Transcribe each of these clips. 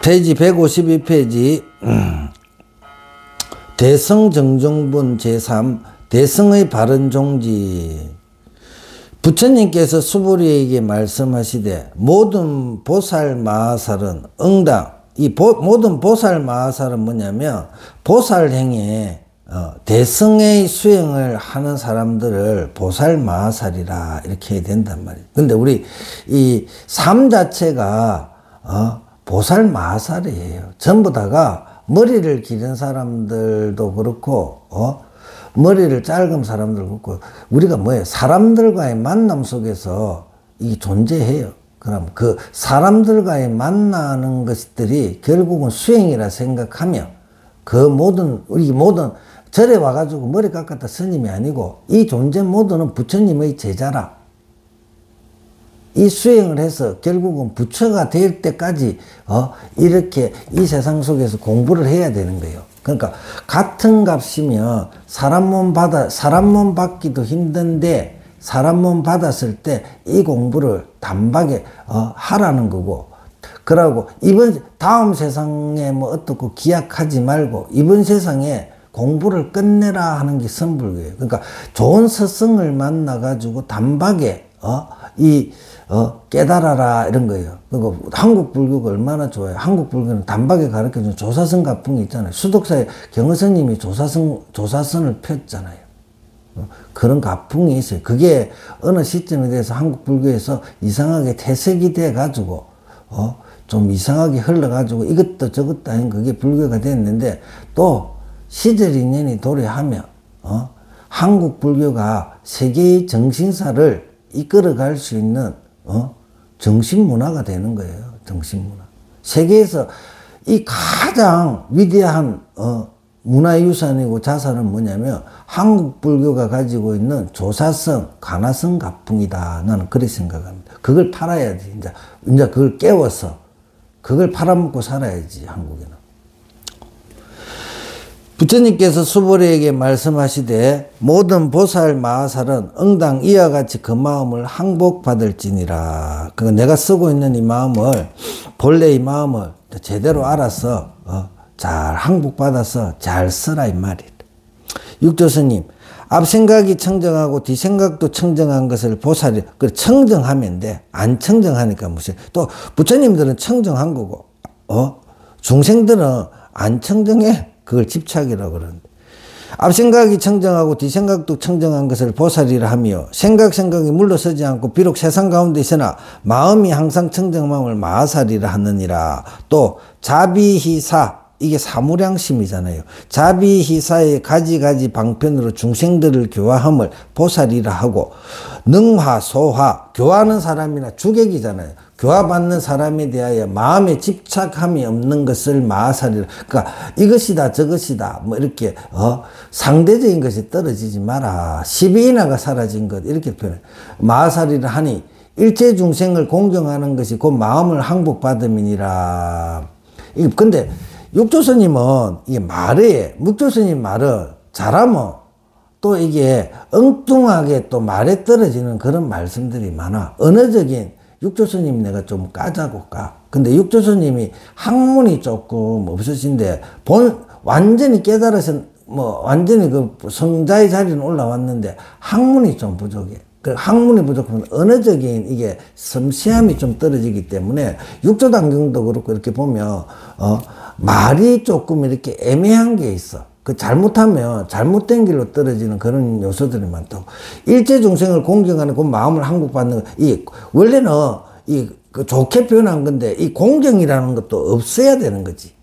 페이지 152페이지 대성정정분 제3 대성의 바른종지. 부처님께서 수보리에게 말씀하시되 모든 보살마하살은 응당. 이 모든 보살마하살은 뭐냐면 보살행에 대성의 수행을 하는 사람들을 보살마하살이라 이렇게 해야 된단 말이에요. 근데 우리 이 삶 자체가 보살마하살이에요. 전부 다가 머리를 기른 사람들도 그렇고 머리를 짧은 사람들도 그렇고 우리가 뭐예요? 사람들과의 만남 속에서 이 존재해요. 그럼 그 사람들과의 만나는 것들이 결국은 수행이라 생각하며 그 모든 우리 모든 절에 와가지고 머리 깎았다 스님이 아니고 이 존재 모두는 부처님의 제자라. 이 수행을 해서 결국은 부처가 될 때까지 이렇게 이 세상 속에서 공부를 해야 되는 거예요. 그러니까 같은 값이면 사람 몸 받기도 힘든데 사람 몸 받았을 때 이 공부를 단박에 하라는 거고, 그러고 다음 세상에 뭐 어떻고 기약하지 말고 이번 세상에 공부를 끝내라 하는 게 선불교예요. 그러니까 좋은 스승을 만나 가지고 단박에 깨달아라 이런 거예요. 그리고 한국 불교가 얼마나 좋아요. 한국 불교는 단박에 가르쳐주는 조사선 가풍이 있잖아요. 수덕사에 경허스님이 조사선을 폈잖아요. 그런 가풍이 있어요. 그게 어느 시점에 대해서 한국 불교에서 이상하게 퇴색이 돼 가지고 좀 이상하게 흘러 가지고 이것도 저것도 아닌 그게 불교가 됐는데, 또 시절 인연이 도래하면 한국 불교가 세계의 정신사를 이끌어갈 수 있는 정신문화가 되는 거예요. 정신문화. 세계에서 이 가장 위대한 문화유산이고 자산은 뭐냐면 한국 불교가 가지고 있는 조사성, 가나성 가풍이다. 나는 그렇게 생각합니다. 그걸 팔아야지. 이제 그걸 깨워서 그걸 팔아먹고 살아야지, 한국에는. 부처님께서 수보리에게 말씀하시되 모든 보살 마하살은 응당 이와 같이 그 마음을 항복받을지니라. 그러니까 내가 쓰고 있는 이 마음을, 본래 이 마음을 제대로 알아서 잘 항복받아서 잘 쓰라 이 말이다. 육조스님, 앞생각이 청정하고 뒤생각도 청정한 것을 보살이, 그 청정하면 돼. 안 청정하니까 무슨, 또 부처님들은 청정한 거고 중생들은 안 청정해. 그걸 집착이라고 그러는데, 앞생각이 청정하고 뒤생각도 청정한 것을 보살이라 하며 생각이 물러서지 않고 비록 세상 가운데 있으나 마음이 항상 청정한 마음을 마하살이라 하느니라. 또 자비희사, 이게 사무량심이잖아요. 자비희사의 가지가지 방편으로 중생들을 교화함을 보살이라 하고, 능화, 소화, 교화하는 사람이나 주객이잖아요. 교화받는 사람에 대하여 마음에 집착함이 없는 것을 마하살이라. 그러니까 이것이다 저것이다 뭐 이렇게 상대적인 것이 떨어지지 마라. 시비인화가 사라진 것 이렇게 표현해. 마하살이라 하니 일체 중생을 공경하는 것이 곧 마음을 항복받음이니라. 근데 육조스님은 이게 말에, 육조스님 말을 잘하면 또 이게 엉뚱하게 또 말에 떨어지는 그런 말씀들이 많아. 언어적인, 육조스님 내가 좀 까자고 까. 근데 육조스님이 학문이 조금 없으신데 완전히 깨달아서 완전히 그 성자의 자리는 올라왔는데 학문이 좀 부족해. 그 학문이 부족하면 언어적인 이게 섬세함이 좀 떨어지기 때문에 육조단경도 그렇고 이렇게 보면 말이 조금 이렇게 애매한 게 있어. 그 잘못하면 잘못된 길로 떨어지는 그런 요소들이 많다고. 일체 중생을 공경하는 그 마음을 항복받는 거, 원래는 그 좋게 표현한 건데 이 공경이라는 것도 없어야 되는 거지.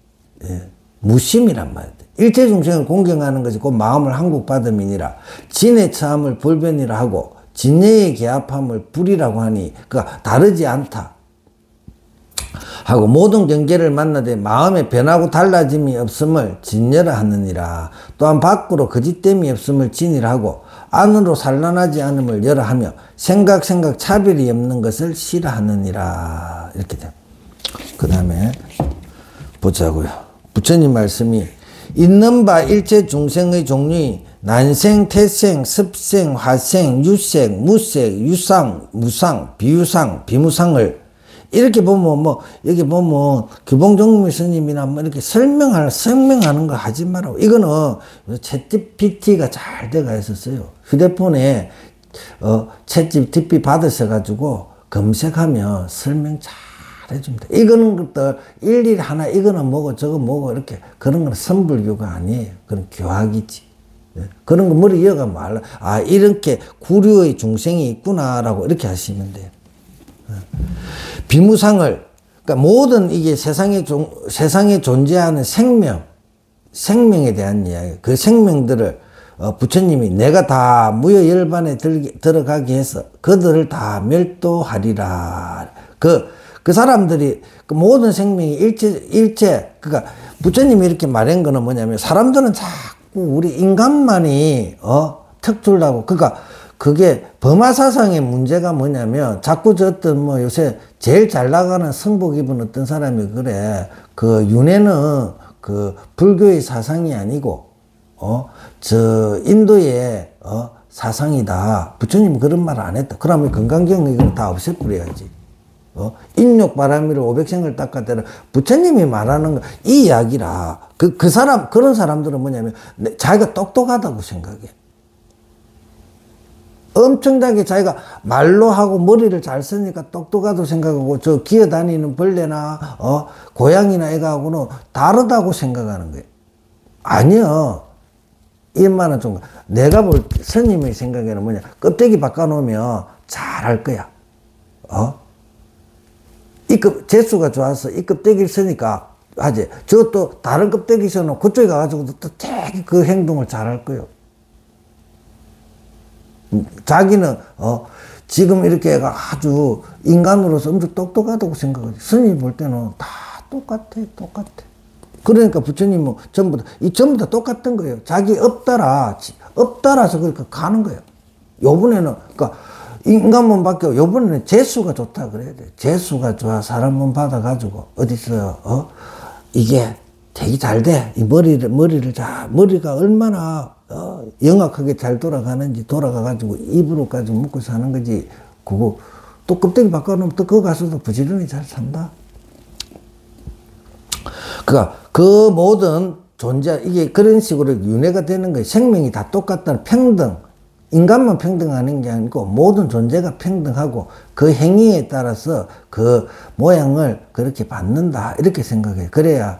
예. 무심이란 말이야. 일체 중생을 공경하는 것이 그 마음을 항복받음이니라. 진의 처함을 불변이라 하고 진예의 개합함을 불이라고 하니 그가 다르지 않다 하고, 모든 경계를 만나되 마음에 변하고 달라짐이 없음을 진여라 하느니라. 또한 밖으로 거짓됨이 없음을 진이라 하고 안으로 산란하지 않음을 여라 하며 생각 차별이 없는 것을 시라 하느니라. 이렇게 돼. 그 다음에 보자고요. 부처님 말씀이 있는 바 일체 중생의 종류인 난생, 태생, 습생, 화생, 유생, 무색, 유상, 무상, 비유상, 비무상을 이렇게 보면 여기 보면 규봉종미 스님이나 이렇게 설명하는 거 하지 말라고. 이거는 챗GPT가 잘 돼가 있었어요. 휴대폰에 챗GPT 받으셔가지고 검색하면 설명 잘 해줍니다. 이거는 것들 일일이 하나 이거는 뭐고 저거 뭐고 이렇게 그런 건 선불교가 아니에요. 그런 교학이지. 그런 거 머리 이어가면 알아. 아, 이렇게 구류의 중생이 있구나라고 이렇게 하시면 돼요. 비무상을, 그러니까 모든 이게 세상에 존재하는 생명에 대한 이야기, 그 생명들을 부처님이 내가 다 무여열반에 들어가게 해서 그들을 다 멸도하리라. 그 사람들이, 그 모든 생명이 그러니까 부처님이 이렇게 말한 거는 뭐냐면 사람들은 자꾸 우리 인간만이, 특출나고, 그러니까 그게 범아사상의 문제가 뭐냐면 자꾸 저 어떤 요새 제일 잘 나가는 성복 입은 어떤 사람이 그래. 그 윤회는 그 불교의 사상이 아니고, 저 인도의, 사상이다. 부처님은 그런 말 안 했다. 그러면 건강경 이건 다 없애버려야지. 인욕 바람이를 500생을 닦았다는 부처님이 말하는 거, 이 이야기라. 그런 사람들은 뭐냐면, 자기가 똑똑하다고 생각해. 엄청나게 자기가 말로 하고 머리를 잘 쓰니까 똑똑하다고 생각하고, 저 기어다니는 벌레나, 고양이나 애가하고는 다르다고 생각하는 거예요. 아니요. 이 말은 좀, 내가 볼 때 스님의 생각에는 뭐냐, 껍데기 바꿔놓으면 잘할 거야. 재수가 좋아서 이 껍데기를 쓰니까 하지. 저것도 다른 껍데기 써놓고 그쪽에 가가지고 또 되게 그 행동을 잘할 거예요. 자기는, 지금 이렇게 아주 인간으로서 엄청 똑똑하다고 생각하지. 스님이 볼 때는 다 똑같아. 그러니까 부처님은 전부 다 똑같은 거예요. 자기 업따라서 그렇게 가는 거예요. 요번에는, 그러니까 인간만 바뀌어. 요번에는 재수가 좋다 그래야 돼. 재수가 좋아. 사람만 받아가지고, 어디서, 이게 되게 잘 돼. 이 머리가 얼마나, 영악하게 잘 돌아가가지고 입으로까지 먹고 사는 거지. 그거, 또 껍데기 바꿔놓으면 또 그거 가서도 부지런히 잘 산다. 그러니까 그 모든 존재, 이게 그런 식으로 윤회가 되는 거예요. 생명이 다 똑같다는 평등. 인간만 평등하는 게 아니고 모든 존재가 평등하고 그 행위에 따라서 그 모양을 그렇게 받는다. 이렇게 생각해. 그래야,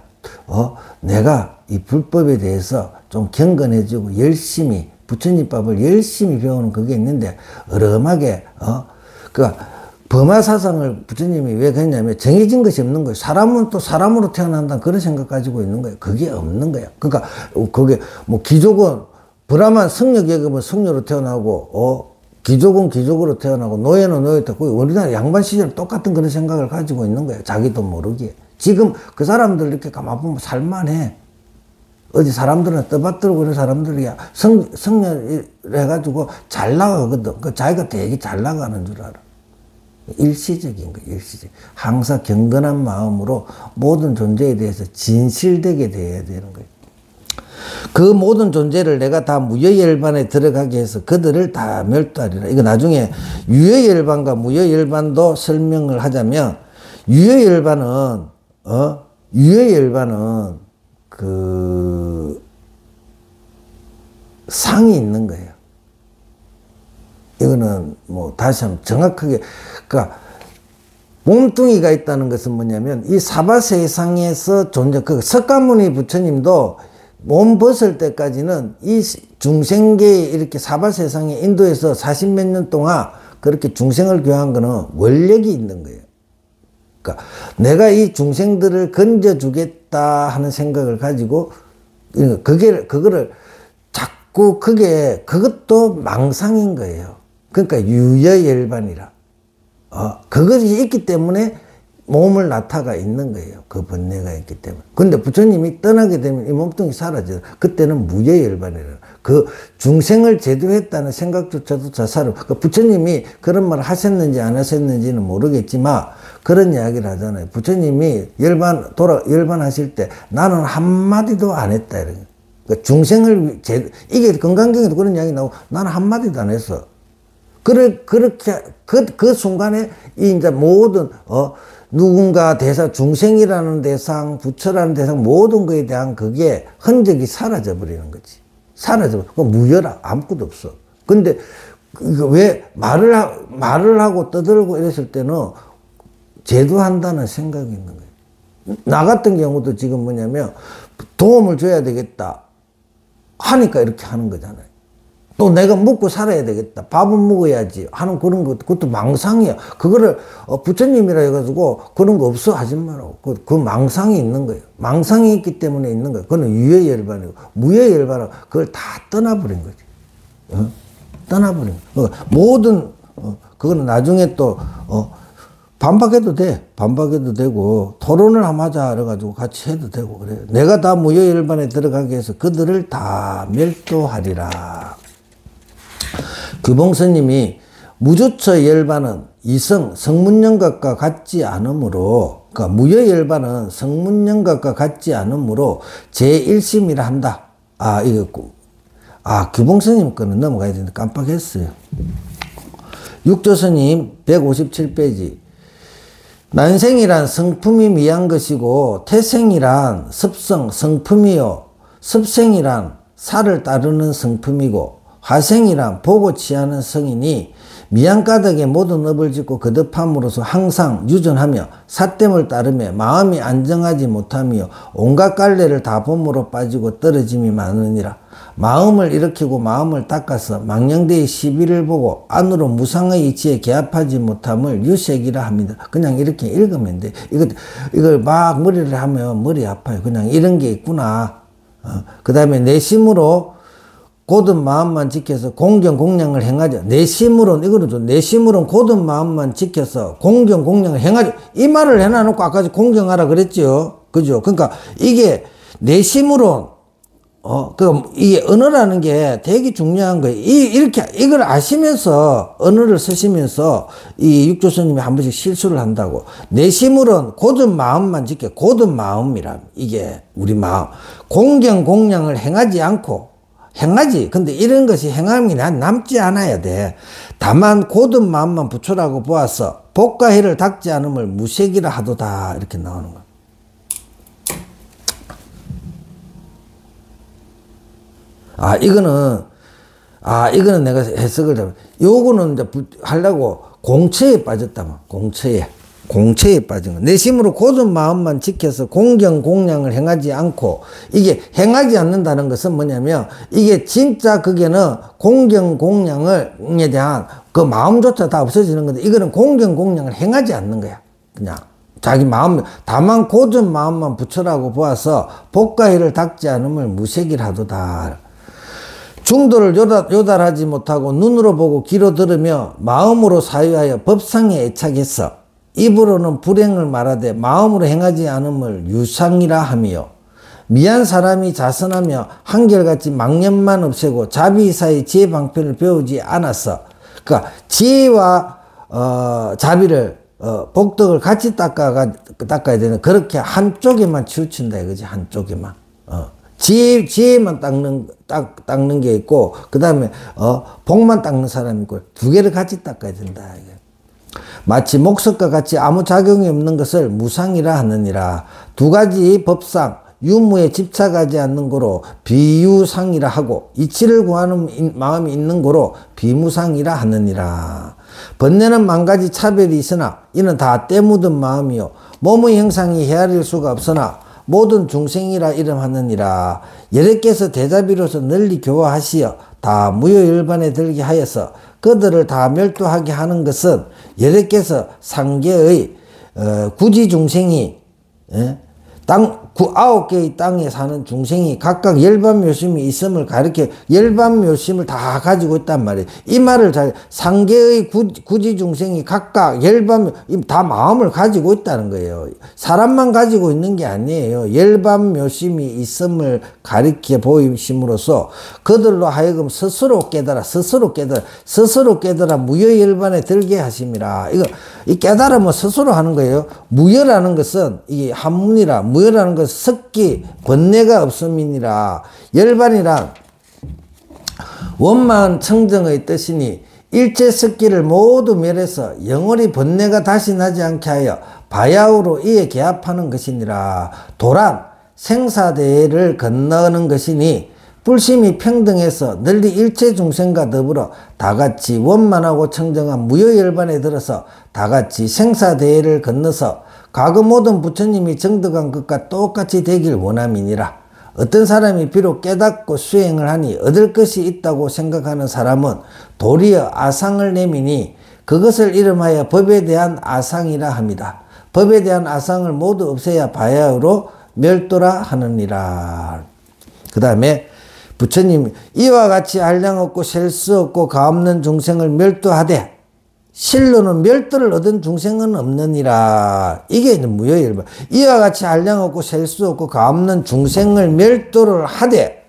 내가 이 불법에 대해서 좀 경건해지고 열심히, 부처님법을 열심히 배우는 그게 있는데, 어렴하게, 그러니까 범아사상을 부처님이 왜 그랬냐면 정해진 것이 없는 거예요. 사람은 또 사람으로 태어난다는 그런 생각 가지고 있는 거예요. 그게 없는 거예요. 그러니까 그게 귀족은 브라만 성녀계급은 성녀로 태어나고, 귀족은 귀족으로 태어나고, 노예는 노예로 태어나고, 우리나라 양반 시절은 똑같은 그런 생각을 가지고 있는 거예요. 자기도 모르게. 지금 그 사람들 이렇게 가만 보면 살만해. 어디 사람들은 떠받들고 그런 사람들이 성녀 해가지고 잘 나가거든. 자기가 되게 잘 나가는 줄 알아. 일시적인 거예요, 일시적. 항상 경건한 마음으로 모든 존재에 대해서 진실되게 대해야 되는 거예요. 그 모든 존재를 내가 다 무여열반에 들어가게 해서 그들을 다 멸도하리라. 이거 나중에 유여열반과 무여열반도 설명을 하자면, 유여열반은 그 상이 있는 거예요. 이거는 다시 한번 정확하게, 그러니까 몸뚱이가 있다는 것은 뭐냐면 이 사바세상에서 그 석가모니 부처님도 몸 벗을 때까지는 이 중생계에 이렇게 사바세상에 인도에서 40몇 년 동안 그렇게 중생을 교화한 거는 원력이 있는 거예요. 그러니까 내가 이 중생들을 건져주겠다 하는 생각을 가지고 그거를 자꾸 그것도 망상인 거예요. 그러니까 유여열반이라. 그것이 있기 때문에 몸을 나타가 있는 거예요. 그 번뇌가 있기 때문에. 근데 부처님이 떠나게 되면 이 몸뚱이 사라져요. 그때는 무여열반이라. 그 중생을 제도했다는 생각조차도 자살을. 그 부처님이 그런 말을 하셨는지 안 하셨는지는 모르겠지만 그런 이야기를 하잖아요. 부처님이 열반하실 때 나는 한마디도 안 했다. 이런. 그러니까 중생을 이게 건강경에도 그런 이야기 나오고 나는 한마디도 안 했어. 그렇게, 그 순간에, 이제 모든, 누군가 대상, 중생이라는 대상, 부처라는 대상, 모든 것에 대한 그게 흔적이 사라져 버리는 거지. 사라져. 그 무여라. 아무것도 없어. 근데 왜 말을 하고 떠들고 이랬을 때는 제도한다는 생각이 있는 거예요. 나 같은 경우도 지금 뭐냐면 도움을 줘야 되겠다 하니까 이렇게 하는 거잖아요. 또 내가 먹고 살아야 되겠다. 밥은 먹어야지 하는 그런 것, 그것도 망상이야. 그거를 부처님이라 해가지고 그런 거 없어 하지 말라고. 그 망상이 있는 거예요. 망상이 있기 때문에 있는 거예요. 그거는 유예열반이고, 무예열반은 그걸 다 떠나버린 거지. 어? 떠나버린 거예요. 모든, 그거는 나중에 또, 반박해도 돼. 반박해도 되고, 토론을 한번 하자. 그래가지고 같이 해도 되고, 그래요. 내가 다 무예열반에 들어가게 해서 그들을 다 멸도하리라. 규봉스님이 무주처 열반은 이성, 성문영각과 같지 않으므로, 그러니까 무여열반은 성문영각과 같지 않으므로 제1심이라 한다. 규봉스님 거는 넘어가야 되는데 깜빡했어요. 육조스님 157페이지. 난생이란 성품이 미한 것이고 태생이란 습성, 성품이요. 습생이란 살을 따르는 성품이고 화생이란 보고 취하는 성이니 미안가득에 모든 업을 짓고 거듭함으로써 항상 유전하며 사땜을 따르며 마음이 안정하지 못하며 온갖 깔래를 다 봄으로 빠지고 떨어짐이 많으니라. 마음을 일으키고 마음을 닦아서 망령대의 시비를 보고 안으로 무상의 이치에 개합하지 못함을 유색이라 합니다. 그냥 이렇게 읽으면 돼. 이걸 막 머리를 하면 머리 아파요. 그냥 이런 게 있구나. 그 다음에 내심으로 고든 마음만 지켜서 공경 공양을 행하죠. 내심으로는 이거는 좀 내심으로는 고든 마음만 지켜서 공경 공양을 행하죠. 이 말을 해놔놓고 아까 공경하라 그랬죠. 그죠? 그러니까 이게 내심으로 이게 언어라는 게 되게 중요한 거예요. 이렇게 이걸 아시면서 언어를 쓰시면서 이 육조스님이 한 번씩 실수를 한다고. 내심으로는 고든 마음만 지켜. 고든 마음이라 이게 우리 마음. 공경 공양을 행하지 않고. 행하지. 근데 이런 것이 행함이 남지 않아야 돼. 다만 고든 마음만 부처라고 보아서 복과 해를 닦지 않음을 무색이라 하도다. 이렇게 나오는 거야. 이거는 내가 해석을 해. 요거는 이제 하려고 공처에 빠졌다면, 공처에 빠진 거. 내심으로 고든 마음만 지켜서 공경 공양을 행하지 않고, 이게 행하지 않는다는 것은 뭐냐면, 이게 진짜 그게는 공경 공양에 대한 그 마음조차 다 없어지는 건데, 이거는 공경 공양을 행하지 않는 거야. 그냥. 자기 마음, 다만 고든 마음만 부처라고 보아서 복과 해를 닦지 않음을 무색이라 하도다. 중도를 요달하지 못하고 눈으로 보고 귀로 들으며 마음으로 사유하여 법상에 애착했어. 입으로는 불행을 말하되 마음으로 행하지 않음을 유상이라 하며 미한 사람이 자선하며 한결같이 망념만 없애고 자비사의 지혜 방편을 배우지 않았어. 그러니까 지혜와 자비를 복덕을 같이 닦아야 되는 그렇게 한쪽에만 치우친다 이거지. 한쪽에만. 지혜만 닦는 게 있고, 그 다음에, 복만 닦는 사람이 있고, 두 개를 같이 닦아야 된다. 이게. 마치 목석과 같이 아무 작용이 없는 것을 무상이라 하느니라. 두 가지 법상, 유무에 집착하지 않는 거로 비유상이라 하고, 이치를 구하는 마음이 있는 거로 비무상이라 하느니라. 번뇌는 만 가지 차별이 있으나, 이는 다 때 묻은 마음이요. 몸의 형상이 헤아릴 수가 없으나, 모든 중생이라 이름하느니라. 여러께서 대자비로서 널리 교화하시어 다 무효열반에 들게 하여서 그들을 다 멸도하게 하는 것은 여러께서 상계의 구지 중생이 9개의 땅에 사는 중생이 각각 열반묘심이 있음을 가리켜 열반묘심을 다 가지고 있단 말이에요. 이 말을 잘 상계의 구지 중생이 각각 다 마음을 가지고 있다는 거예요. 사람만 가지고 있는 게 아니에요. 열반묘심이 있음을 가리켜 보임심으로써 그들로 하여금 스스로 깨달아 무여열반에 들게 하심이라. 이 깨달음은 스스로 하는 거예요. 무여라는 것은 이게 한문이라 무여라는 것은 습기, 번뇌가 없음이니라. 열반이란 원만 청정의 뜻이니 일체 습기를 모두 멸해서 영원히 번뇌가 다시 나지 않게 하여 바야흐로 이에 개합하는 것이니라. 도란 생사대해를 건너는 것이니 불심이 평등해서 널리 일체 중생과 더불어 다같이 원만하고 청정한 무효열반에 들어서 다같이 생사대해를 건너서 과거 모든 부처님이 정득한 것과 똑같이 되길 원함이니라. 어떤 사람이 비록 깨닫고 수행을 하니 얻을 것이 있다고 생각하는 사람은 도리어 아상을 내미니 그것을 이름하여 법에 대한 아상이라 합니다. 법에 대한 아상을 모두 없애야 바야흐로 멸도라 하느니라. 그 다음에 부처님 이와 같이 한량 없고 셀 수 없고 가없는 중생을 멸도하되 실로는 멸도를 얻은 중생은 없느니라. 이게 무효열반. 이와 같이 한량 없고 셀 수 없고 가없는 중생을 멸도를 하되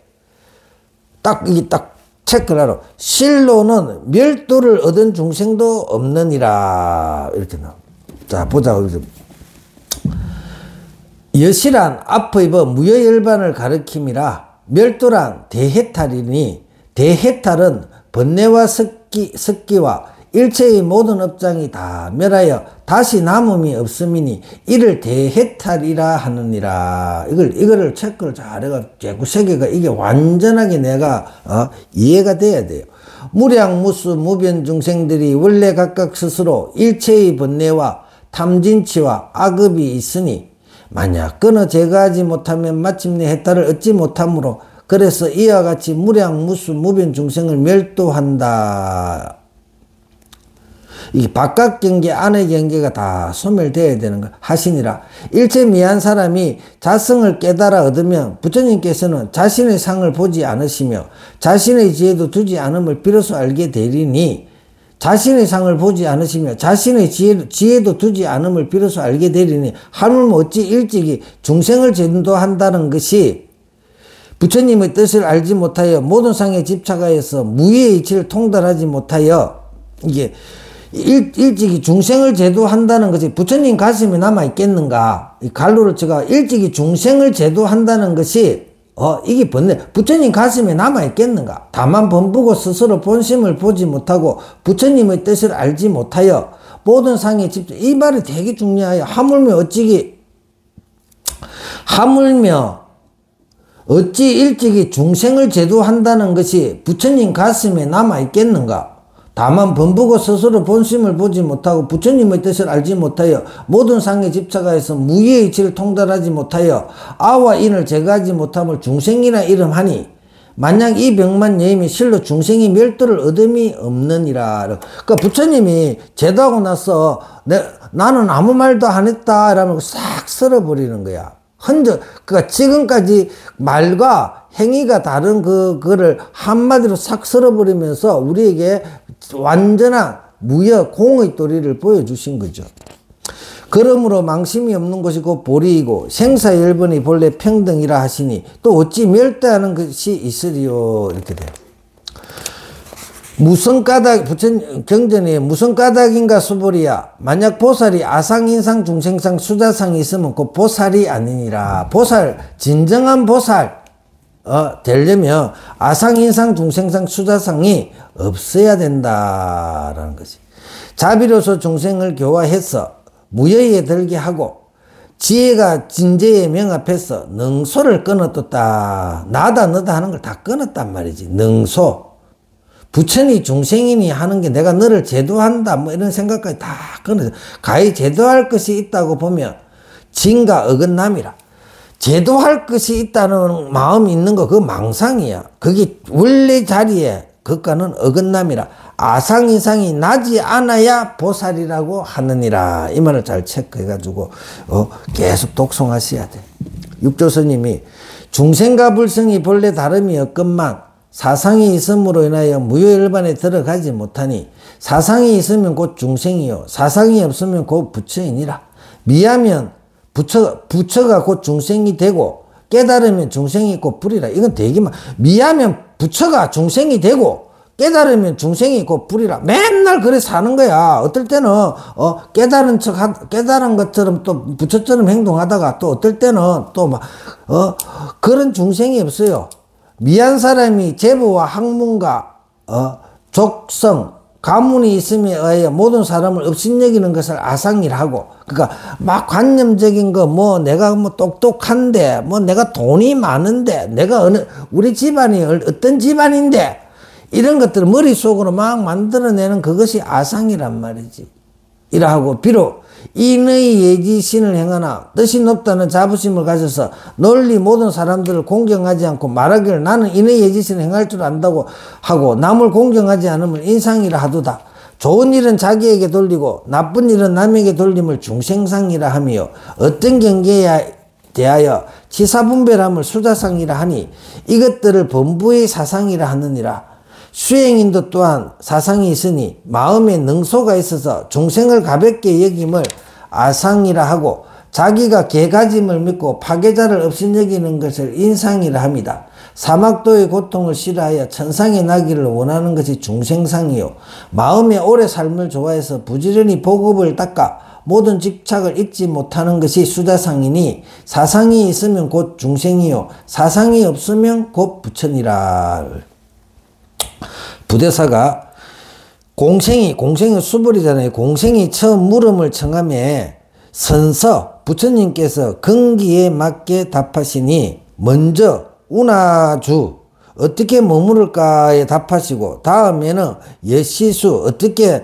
이게 체크를 하라. 실로는 멸도를 얻은 중생도 없느니라. 이렇게 나와. 자, 보자. 여시란 앞의 법 무효열반을 가리킴이라. 멸도란 대해탈이니 대해탈은 번뇌와 습기와 일체의 모든 업장이 다 멸하여 다시 남음이 없음이니 이를 대해탈이라 하느니라. 이거를 체크를 잘해가 세계가 이게 완전하게 내가 이해가 돼야 돼요. 무량무수 무변 중생들이 원래 각각 스스로 일체의 번뇌와 탐진치와 악업이 있으니 만약 끊어 제거하지 못하면 마침내 해탈을 얻지 못하므로 그래서 이와 같이 무량무수 무변 중생을 멸도한다. 이 바깥 경계 안의 경계가 다 소멸되어야 되는 거 하시니라. 일체 미한 사람이 자성을 깨달아 얻으면 부처님께서는 자신의 상을 보지 않으시며 자신의 지혜도 두지 않음을 비로소 알게 되리니 자신의 상을 보지 않으시며 자신의 지혜도 두지 않음을 비로소 알게 되리니 하물며 어찌 일찍이 중생을 제도한다는 것이 부처님의 뜻을 알지 못하여 모든 상에 집착하여서 무의의 이치를 통달하지 못하여 이게 일찍이 중생을 제도한다는 것이 부처님 가슴에 남아있겠는가? 이 갈로를 쳐가 일찍이 중생을 제도한다는 것이 이게 번뇌. 부처님 가슴에 남아있겠는가? 다만 범부고 스스로 본심을 보지 못하고 부처님의 뜻을 알지 못하여 모든 상에 집착. 이 말이 되게 중요해요. 하물며 어찌 일찍이 중생을 제도한다는 것이 부처님 가슴에 남아있겠는가? 다만 범부고 스스로 본심을 보지 못하고 부처님의 뜻을 알지 못하여 모든 상에 집착하여서 무의의 이치를 통달하지 못하여 아와 인을 제거하지 못함을 중생이라 이름하니 만약 이 병만 여임이 실로 중생이 멸도를 얻음이 없느니라. 그러니까 부처님이 제도하고 나서 나는 아무 말도 안 했다 이러면 싹 쓸어버리는 거야. 그러니까 지금까지 말과 행위가 다른 그거를 한마디로 싹 쓸어버리면서 우리에게 완전한 무여 공의 도리를 보여주신 거죠. 그러므로 망심이 없는 것이 곧 보리이고 생사열번이 본래 평등이라 하시니 또 어찌 멸도하는 것이 있으리요. 이렇게 돼요. 무슨 까닭, 경전에 무슨 까닭인가 수보리야. 만약 보살이 아상인상 중생상 수자상이 있으면 그 보살이 아니니라. 보살, 진정한 보살 되려면 아상인상 중생상 수자상이 없어야 된다라는 것이. 자비로서 중생을 교화해서 무여에 들게 하고 지혜가 진재에 명합해서 능소를 끊어뒀다. 나다 너다 하는 걸 다 끊었단 말이지. 능소. 부처니 중생이니 하는 게 내가 너를 제도한다 뭐 이런 생각까지 다 끊어져. 가히 제도할 것이 있다고 보면 진과 어긋남이라. 제도할 것이 있다는 마음이 있는 거 그거 망상이야. 그게 원래 자리에 그것과는 어긋남이라. 아상이상이 나지 않아야 보살이라고 하느니라. 이 말을 잘 체크해가지고 계속 독송하셔야 돼. 육조스님이 중생과 불성이 본래 다름이 없건만 사상이 있음으로 인하여 무효열반에 들어가지 못하니 사상이 있으면 곧 중생이요 사상이 없으면 곧 부처이니라. 미하면 부처가 곧 중생이 되고 깨달으면 중생이 곧 불이라. 이건 되게 미하면 부처가 중생이 되고 깨달으면 중생이 곧 불이라. 맨날 그래 사는 거야. 어떨 때는 깨달은 깨달은 것처럼 또 부처처럼 행동하다가 또 어떨 때는 또 막 그런 중생이 없어요. 미한 사람이 제부와 학문과 족성 가문이 있음에 의하여 모든 사람을 업신여기는 것을 아상이라 하고, 그러니까 막 관념적인 거, 뭐 내가 뭐 똑똑한데, 뭐 내가 돈이 많은데, 내가 우리 집안이 어떤 집안인데, 이런 것들을 머릿속으로 막 만들어내는 그것이 아상이란 말이지. 이라하고, 비록 인의 예지신을 행하나 뜻이 높다는 자부심을 가져서 널리 모든 사람들을 공경하지 않고 말하기를 나는 인의 예지신을 행할 줄 안다고 하고 남을 공경하지 않으면 인상이라 하도다. 좋은 일은 자기에게 돌리고 나쁜 일은 남에게 돌림을 중생상이라 하며 어떤 경계에 대하여 치사분별함을 수자상이라 하니 이것들을 범부의 사상이라 하느니라. 수행인도 또한 사상이 있으니 마음에 능소가 있어서 중생을 가볍게 여김을 아상이라 하고 자기가 개가짐을 믿고 파괴자를 업신여기는 것을 인상이라 합니다. 사막도의 고통을 싫어하여 천상에 나기를 원하는 것이 중생상이요 마음에 오래 삶을 좋아해서 부지런히 복업을 닦아 모든 집착을 잊지 못하는 것이 수자상이니 사상이 있으면 곧 중생이요 사상이 없으면 곧 부처니라. 부대사가 공생이 수불이잖아요. 공생이 처음 물음을 청함에 선서 부처님께서 근기에 맞게 답하시니 먼저 운하주 어떻게 머무를까에 답하시고 다음에는 여시수 어떻게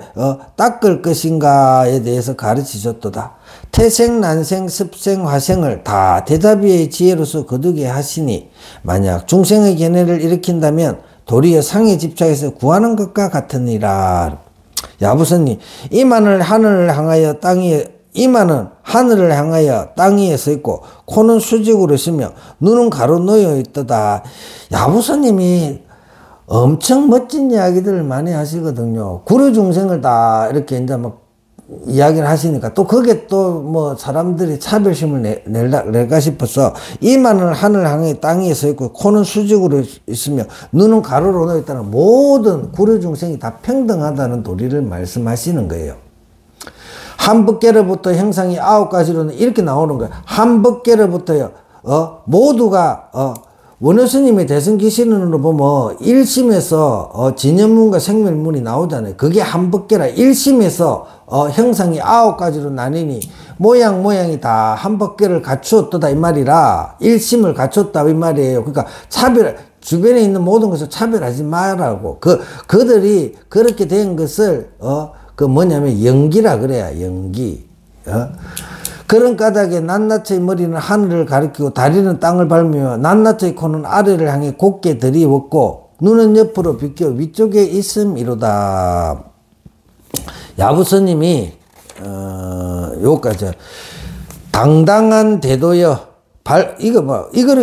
닦을 것인가에 대해서 가르치셨도다. 태생 난생 습생 화생을 다 대자비의 지혜로서 거두게 하시니 만약 중생의 견해를 일으킨다면 도리어 상에 집착해서 구하는 것과 같으니라. 야부선님, 이마는 하늘을 향하여 땅 위에 서 있고 코는 수직으로 있으며 눈은 가로 놓여 있도다. 야부선님이 엄청 멋진 이야기들을 많이 하시거든요. 구류 중생을 다 이렇게 이제 막 이야기를 하시니까 또 그게 또 뭐 사람들이 차별심을 낼까 싶어서 이마는 하늘 향해 땅 위에 서 있고 코는 수직으로 있으며 눈은 가로로 놓여 있다는 모든 구류 중생이 다 평등하다는 도리를 말씀하시는 거예요. 한법계로부터 형상이 9가지로는 이렇게 나오는 거예요. 한법계로부터요 모두가 원효스님의 대승기신론으로 보면 1심에서 진연문과 생멸문이 나오잖아요. 그게 한법계라. 1심에서 형상이 9가지로 나뉘니 모양이 다 한법계를 갖추었다 이 말이라 1심을 갖췄다 이 말이에요. 그러니까 주변에 있는 모든 것을 차별하지 말라고. 그들이 그렇게 된 것을 연기라 그래야 연기. 그런 까닭에 낱낱의 머리는 하늘을 가리키고 다리는 땅을 밟으며 낱낱의 코는 아래를 향해 곧게 들이웠고 눈은 옆으로 비켜 위쪽에 있음이로다. 야부스님이 요까지 당당한 대도여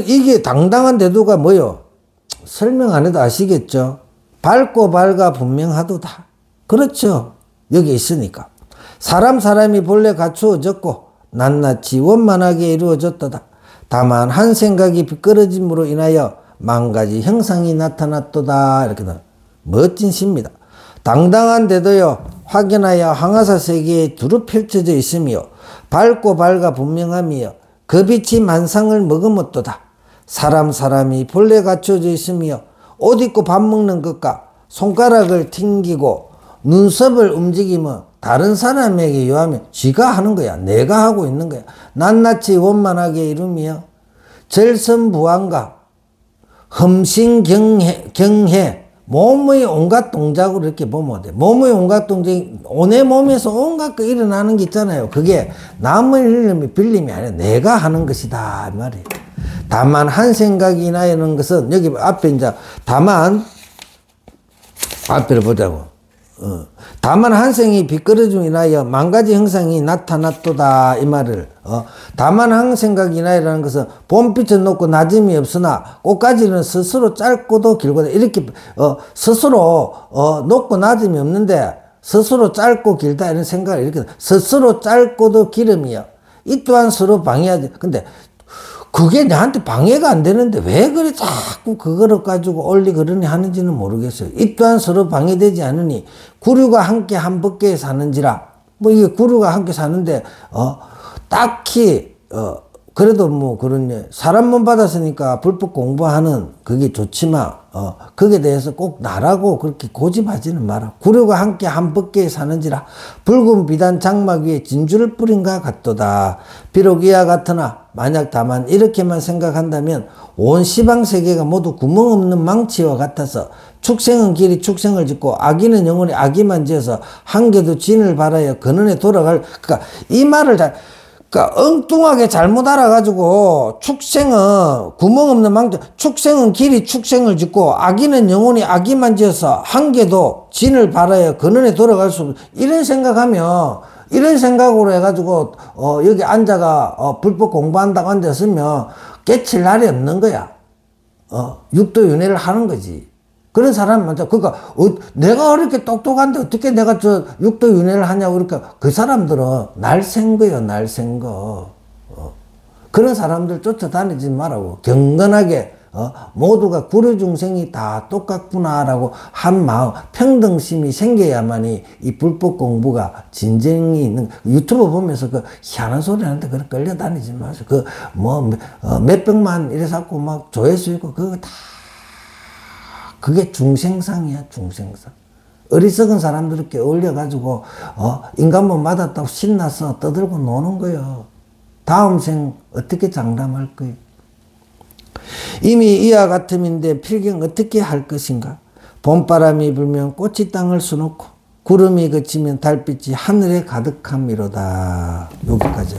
이게 당당한 대도가 뭐요? 설명 안 해도 아시겠죠? 밝고 밝아 분명하도다. 그렇죠. 여기 있으니까 사람이 본래 갖추어졌고 낱낱이 원만하게 이루어졌도다. 다만 한 생각이 비끄러짐으로 인하여 만 가지 형상이 나타났도다. 이렇게 멋진 시입니다. 당당한 대도여 확연하여 항아사 세계에 두루 펼쳐져 있으며 밝고 밝아 분명하며 그 빛이 만상을 머금었도다. 사람이 본래 갖춰져 있으며 옷 입고 밥 먹는 것과 손가락을 튕기고 눈썹을 움직이며 다른 사람에게 요하면 쥐가 하는 거야. 내가 하고 있는 거야. 낱낱이 원만하게 이루며 절선부안과 흠신경해 몸의 온갖 동작으로 이렇게 보면 돼. 몸의 온갖 동작이 내 몸에서 온갖 거 일어나는 게 있잖아요. 그게 남의 빌림이 아니라 내가 하는 것이다 말이에요. 다만 한 생각이 인하여는 것은 여기 앞에 이제 다만 앞에를 보자고. 다만 한생이 비끄러짐 인하여 만가지 형상이 나타났도다 이 말을 다만 한 생각이 인하여라는 것은 봄빛은 높고 낮음이 없으나 꽃가지는 스스로 짧고도 길고도 이렇게 스스로 높고 낮음이 없는데 스스로 짧고 길다 이런 생각을 이렇게 스스로 짧고도 기름이요 이 또한 서로 방해하지. 근데 그게 나한테 방해가 안 되는데 왜 그래 자꾸 그거를 가지고 올리그러니 하는지는 모르겠어요. 이 또한 서로 방해되지 않으니 구류가 함께 한 법계에 사는지라. 뭐 이게 구류가 함께 사는데 딱히 그래도 뭐 그런 사람 몸 받았으니까 불법 공부하는 그게 좋지만 거기에 대해서 꼭 나라고 그렇게 고집하지는 마라. 구려가 함께 한 법계에 사는지라 붉은 비단 장막 위에 진주를 뿌린가 같도다. 비록 이와 같으나 만약 다만 이렇게만 생각한다면 온 시방 세계가 모두 구멍 없는 망치와 같아서 축생은 길이 축생을 짓고 악인은 영원히 악의만 지어서 한계도 진을 바라여 근원에 돌아갈. 그러니까 이 말을 그러니까 엉뚱하게 잘못 알아가지고 축생은 구멍 없는 망치, 축생은 길이 축생을 짓고 악인은 영원히 악의만 지어서 한계도 진을 바라여 근원에 돌아갈 수 없는. 이런 생각하면 이런 생각으로 해가지고 여기 앉아가 불법 공부한다고 앉았으면 깨칠 날이 없는 거야. 육도윤회를 하는 거지. 그런 사람 많죠. 그러니까 내가 이렇게 똑똑한데 어떻게 내가 저 육도윤회를 하냐고. 그러니까 그 사람들은 날 센 거예요. 날 센 거. 그런 사람들 쫓아다니지 말라고. 경건하게 모두가 구류중생이 다 똑같구나라고 한 마음, 평등심이 생겨야만이 이 불법 공부가 진정이 있는. 유튜브 보면서 그 희한한 소리 하는데 그런 끌려다니지 마세요. 그 몇백만 이래서 막 조회수 있고 그거 다 그게 중생상이야. 중생상. 어리석은 사람들 이렇게 어울려가지고 인간몸 맞았다고 신나서 떠들고 노는 거예요. 다음 생 어떻게 장담할 거예요. 이미 이와 같음인데 필경 어떻게 할 것인가. 봄바람이 불면 꽃이 땅을 수놓고 구름이 그치면 달빛이 하늘에 가득함이로다. 여기까지.